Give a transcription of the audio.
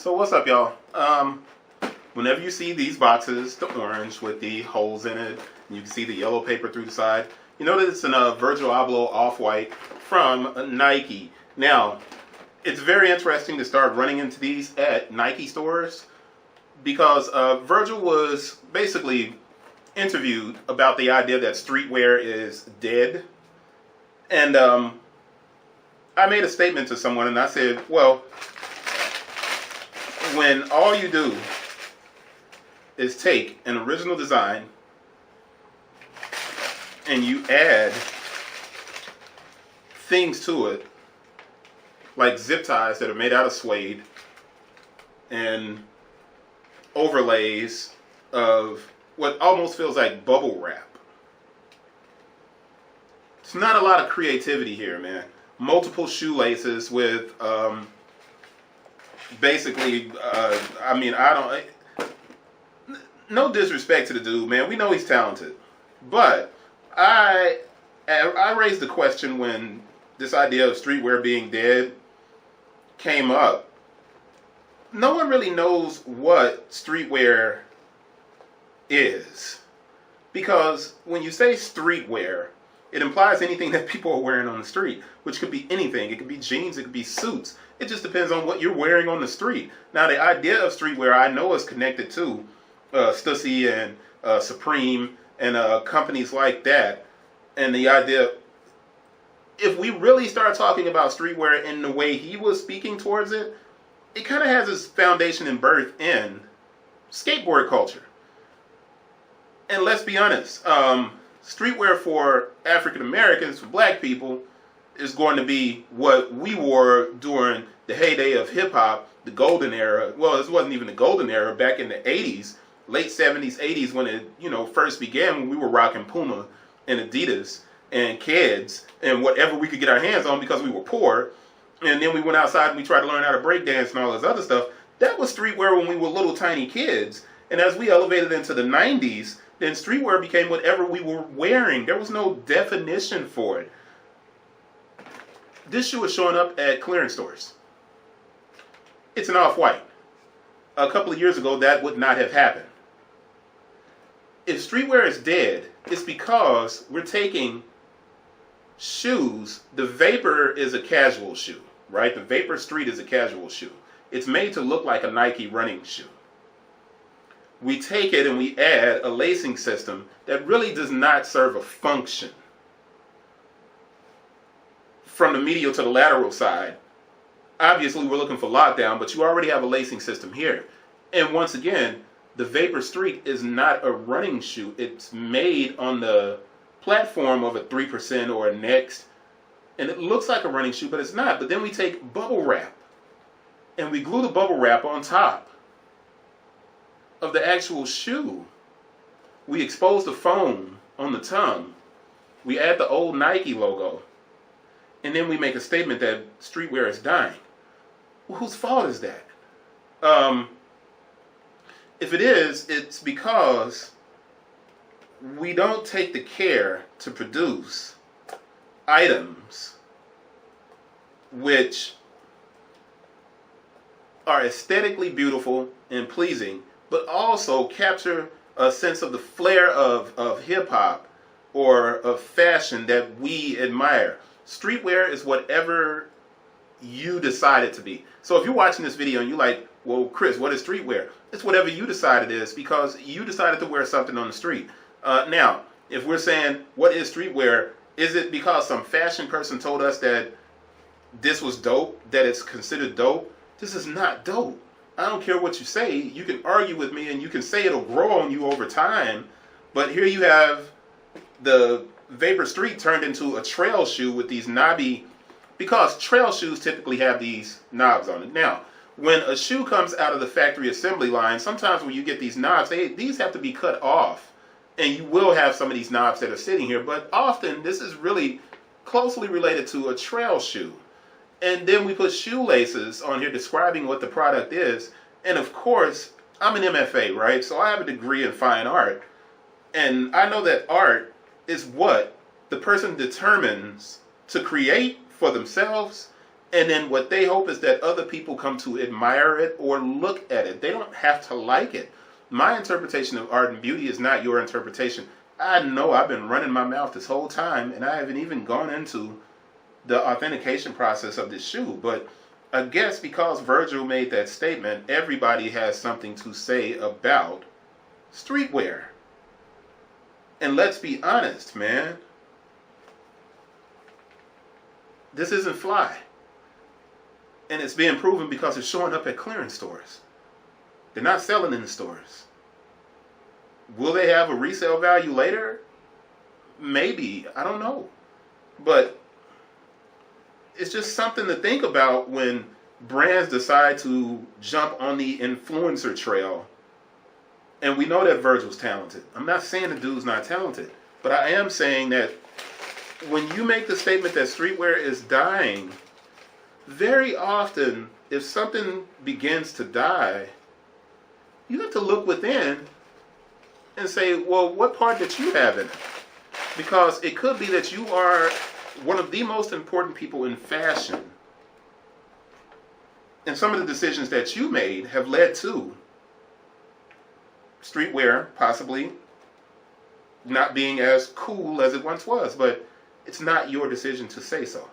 So what's up, y'all? Whenever you see these boxes, the orange with the holes in it, and you can see the yellow paper through the side, you know that it's a Virgil Abloh off-white from Nike. Now, it's very interesting to start running into these at Nike stores because Virgil was basically interviewed about the idea that streetwear is dead. And I made a statement to someone and I said, well, when all you do is take an original design and you add things to it, like zip ties that are made out of suede and overlays of what almost feels like bubble wrap. It's not a lot of creativity here, man. Multiple shoelaces with basically, no disrespect to the dude, man. We know he's talented. But I raised the question when this idea of streetwear being dead came up. No one really knows what streetwear is. Because when you say streetwear, it implies anything that people are wearing on the street, which could be anything. It could be jeans, it could be suits. It just depends on what you're wearing on the street. Now, the idea of streetwear I know is connected to Stussy and Supreme and companies like that. And the idea, if we really start talking about streetwear in the way he was speaking towards it, it kind of has its foundation and birth in skateboard culture. And let's be honest, streetwear for African Americans, for black people, is going to be what we wore during the heyday of hip hop, the golden era. Well, this wasn't even the golden era, back in the 80s, late 70s, 80s, when it first began, when we were rocking Puma and Adidas and Keds and whatever we could get our hands on because we were poor. And then we went outside and we tried to learn how to break dance and all this other stuff. That was streetwear when we were little tiny kids. And as we elevated into the 90s, then streetwear became whatever we were wearing. There was no definition for it. This shoe is showing up at clearance stores. It's an off-white. A couple of years ago, that would not have happened. If streetwear is dead, it's because we're taking shoes. The Vapor is a casual shoe, right? The Vapor Street is a casual shoe. It's made to look like a Nike running shoe. We take it and we add a lacing system that really does not serve a function. From the medial to the lateral side, obviously we're looking for lockdown, but you already have a lacing system here. And once again, the Vapor Street is not a running shoe. It's made on the platform of a 3% or a Next, and it looks like a running shoe, but it's not. But then we take bubble wrap, and we glue the bubble wrap on top of the actual shoe. We expose the foam on the tongue. We add the old Nike logo. And then we make a statement that streetwear is dying. Well, whose fault is that? If it is, it's because we don't take the care to produce items which are aesthetically beautiful and pleasing, but also capture a sense of the flair of hip-hop or of fashion that we admire. Streetwear is whatever you decide it to be. So if you're watching this video and you're like, well, Chris, what is streetwear? It's whatever you decide it is because you decided to wear something on the street. Now, if we're saying, what is streetwear? Is it because some fashion person told us that this was dope, that it's considered dope? This is not dope. I don't care what you say. You can argue with me and you can say it'll grow on you over time. But here you have the Vapor Street turned into a trail shoe with these knobby, because trail shoes typically have these knobs on it. Now, when a shoe comes out of the factory assembly line, sometimes when you get these knobs, these have to be cut off. And you will have some of these knobs that are sitting here, but often this is really closely related to a trail shoe. And then we put shoelaces on here describing what the product is. And of course, I'm an MFA, right? So I have a degree in fine art. And I know that art is what the person determines to create for themselves And then what they hope is that other people come to admire it or look at it. They don't have to like it. My interpretation of art and beauty is not your interpretation. I know I've been running my mouth this whole time, and I haven't even gone into the authentication process of this shoe. But I guess because Virgil made that statement, everybody has something to say about streetwear. And let's be honest, man. This isn't fly. And it's being proven because it's showing up at clearance stores. They're not selling in the stores. Will they have a resale value later? Maybe. I don't know. But it's just something to think about when brands decide to jump on the influencer trail. And we know that Virgil's talented. I'm not saying the dude's not talented. But I am saying that when you make the statement that streetwear is dying, very often, if something begins to die, you have to look within and say, well, what part did you have in it? Because it could be that you are one of the most important people in fashion. And some of the decisions that you made have led to streetwear possibly not being as cool as it once was. But it's not your decision to say so.